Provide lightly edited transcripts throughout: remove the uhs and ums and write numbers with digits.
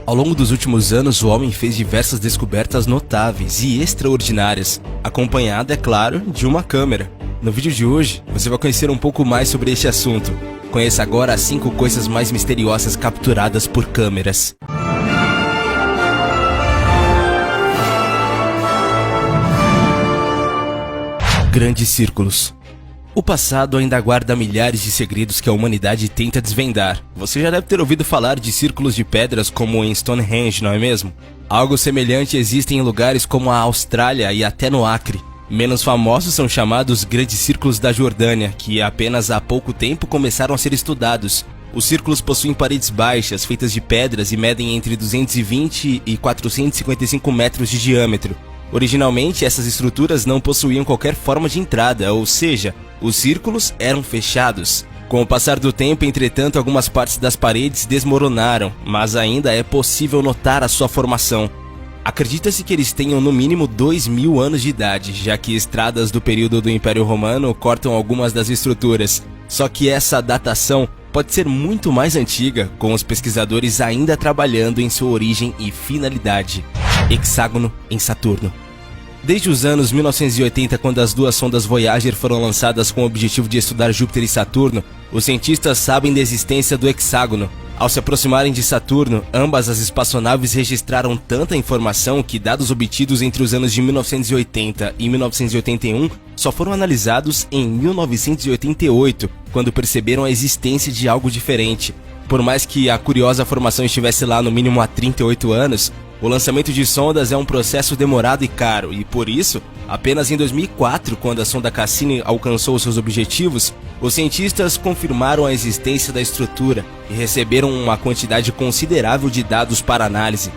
Ao longo dos últimos anos, o homem fez diversas descobertas notáveis e extraordinárias, acompanhada, é claro, de uma câmera. No vídeo de hoje, você vai conhecer um pouco mais sobre este assunto. Conheça agora as 5 coisas mais misteriosas capturadas por câmeras. Grandes círculos. O passado ainda guarda milhares de segredos que a humanidade tenta desvendar. Você já deve ter ouvido falar de círculos de pedras como em Stonehenge, não é mesmo? Algo semelhante existe em lugares como a Austrália e até no Acre. Menos famosos são chamados grandes círculos da Jordânia, que apenas há pouco tempo começaram a ser estudados. Os círculos possuem paredes baixas, feitas de pedras e medem entre 220 e 455 metros de diâmetro. Originalmente, essas estruturas não possuíam qualquer forma de entrada, ou seja, os círculos eram fechados. Com o passar do tempo, entretanto, algumas partes das paredes desmoronaram, mas ainda é possível notar a sua formação. Acredita-se que eles tenham no mínimo 2.000 anos de idade, já que estradas do período do Império Romano cortam algumas das estruturas. Só que essa datação pode ser muito mais antiga, com os pesquisadores ainda trabalhando em sua origem e finalidade. Hexágono em Saturno. Desde os anos 1980, quando as duas sondas Voyager foram lançadas com o objetivo de estudar Júpiter e Saturno, os cientistas sabem da existência do hexágono. Ao se aproximarem de Saturno, ambas as espaçonaves registraram tanta informação que dados obtidos entre os anos de 1980 e 1981 só foram analisados em 1988, quando perceberam a existência de algo diferente. Por mais que a curiosa formação estivesse lá no mínimo há 38 anos, o lançamento de sondas é um processo demorado e caro, e por isso, apenas em 2004, quando a sonda Cassini alcançou seus objetivos, os cientistas confirmaram a existência da estrutura e receberam uma quantidade considerável de dados para análise.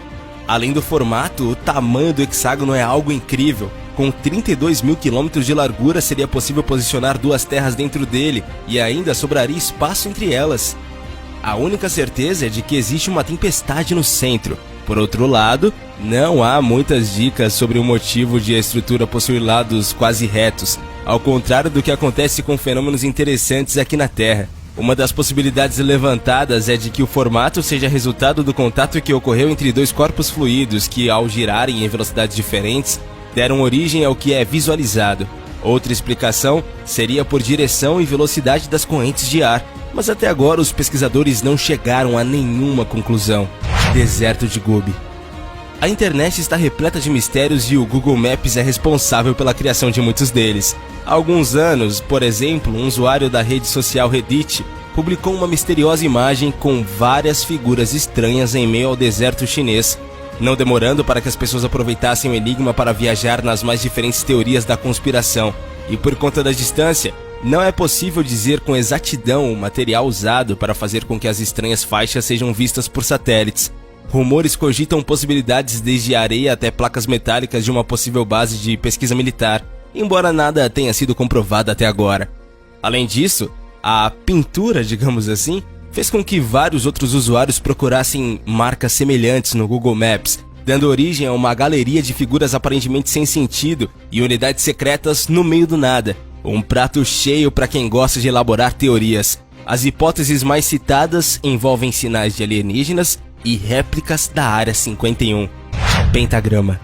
Além do formato, o tamanho do hexágono é algo incrível. Com 32 mil quilômetros de largura, seria possível posicionar 2 terras dentro dele e ainda sobraria espaço entre elas. A única certeza é de que existe uma tempestade no centro. Por outro lado, não há muitas dicas sobre o motivo de a estrutura possuir lados quase retos, ao contrário do que acontece com fenômenos interessantes aqui na Terra. Uma das possibilidades levantadas é de que o formato seja resultado do contato que ocorreu entre 2 corpos fluidos que, ao girarem em velocidades diferentes, deram origem ao que é visualizado. Outra explicação seria por direção e velocidade das correntes de ar, mas até agora os pesquisadores não chegaram a nenhuma conclusão. Deserto de Gobi. A internet está repleta de mistérios e o Google Maps é responsável pela criação de muitos deles. Há alguns anos, por exemplo, um usuário da rede social Reddit publicou uma misteriosa imagem com várias figuras estranhas em meio ao deserto chinês, não demorando para que as pessoas aproveitassem o enigma para viajar nas mais diferentes teorias da conspiração. E por conta da distância, não é possível dizer com exatidão o material usado para fazer com que as estranhas faixas sejam vistas por satélites. Rumores cogitam possibilidades desde areia até placas metálicas de uma possível base de pesquisa militar, embora nada tenha sido comprovado até agora. Além disso, a pintura, digamos assim, fez com que vários outros usuários procurassem marcas semelhantes no Google Maps, dando origem a uma galeria de figuras aparentemente sem sentido e unidades secretas no meio do nada. Um prato cheio para quem gosta de elaborar teorias. As hipóteses mais citadas envolvem sinais de alienígenas e réplicas da Área 51. Pentagrama.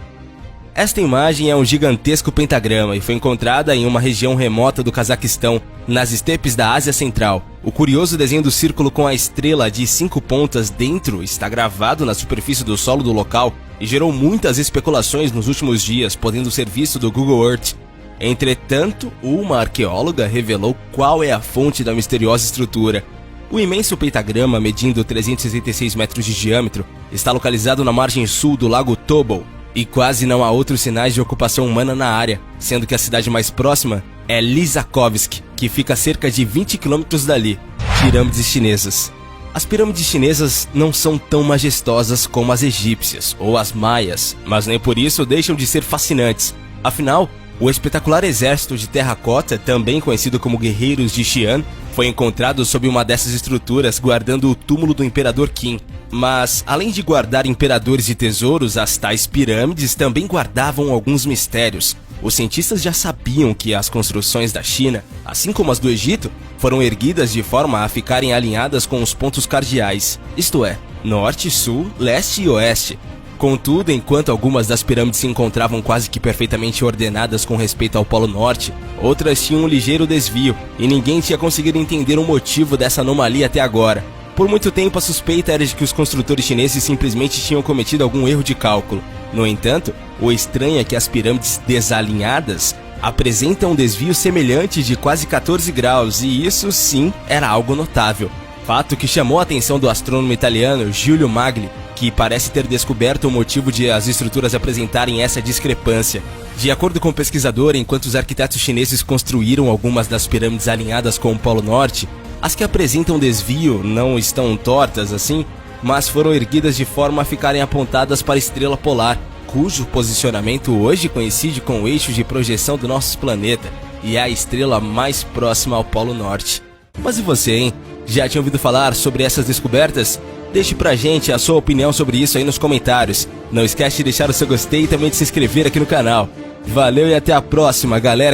Esta imagem é um gigantesco pentagrama e foi encontrada em uma região remota do Cazaquistão, nas estepes da Ásia Central. O curioso desenho do círculo com a estrela de 5 pontas dentro está gravado na superfície do solo do local e gerou muitas especulações nos últimos dias, podendo ser visto do Google Earth. Entretanto, uma arqueóloga revelou qual é a fonte da misteriosa estrutura. O imenso pentagrama, medindo 366 metros de diâmetro, está localizado na margem sul do lago Tobol, e quase não há outros sinais de ocupação humana na área, sendo que a cidade mais próxima é Lysakovsk, que fica a cerca de 20 quilômetros dali. Pirâmides chinesas. As pirâmides chinesas não são tão majestosas como as egípcias ou as maias, mas nem por isso deixam de ser fascinantes. Afinal, o espetacular exército de terracota, também conhecido como Guerreiros de Xi'an, foi encontrado sob uma dessas estruturas guardando o túmulo do imperador Qin. Mas, além de guardar imperadores e tesouros, as tais pirâmides também guardavam alguns mistérios. Os cientistas já sabiam que as construções da China, assim como as do Egito, foram erguidas de forma a ficarem alinhadas com os pontos cardeais, isto é, norte, sul, leste e oeste. Contudo, enquanto algumas das pirâmides se encontravam quase que perfeitamente ordenadas com respeito ao Polo Norte, outras tinham um ligeiro desvio, e ninguém tinha conseguido entender o motivo dessa anomalia até agora. Por muito tempo, a suspeita era de que os construtores chineses simplesmente tinham cometido algum erro de cálculo. No entanto, o estranho é que as pirâmides desalinhadas apresentam um desvio semelhante de quase 14 graus, e isso sim era algo notável. Fato que chamou a atenção do astrônomo italiano Giulio Magli, que parece ter descoberto o motivo de as estruturas apresentarem essa discrepância. De acordo com o pesquisador, enquanto os arquitetos chineses construíram algumas das pirâmides alinhadas com o Polo Norte, as que apresentam desvio não estão tortas assim, mas foram erguidas de forma a ficarem apontadas para a estrela polar, cujo posicionamento hoje coincide com o eixo de projeção do nosso planeta, e é a estrela mais próxima ao Polo Norte. Mas e você, hein? Já tinha ouvido falar sobre essas descobertas? Deixe pra gente a sua opinião sobre isso aí nos comentários. Não esquece de deixar o seu gostei e também de se inscrever aqui no canal. Valeu e até a próxima, galera!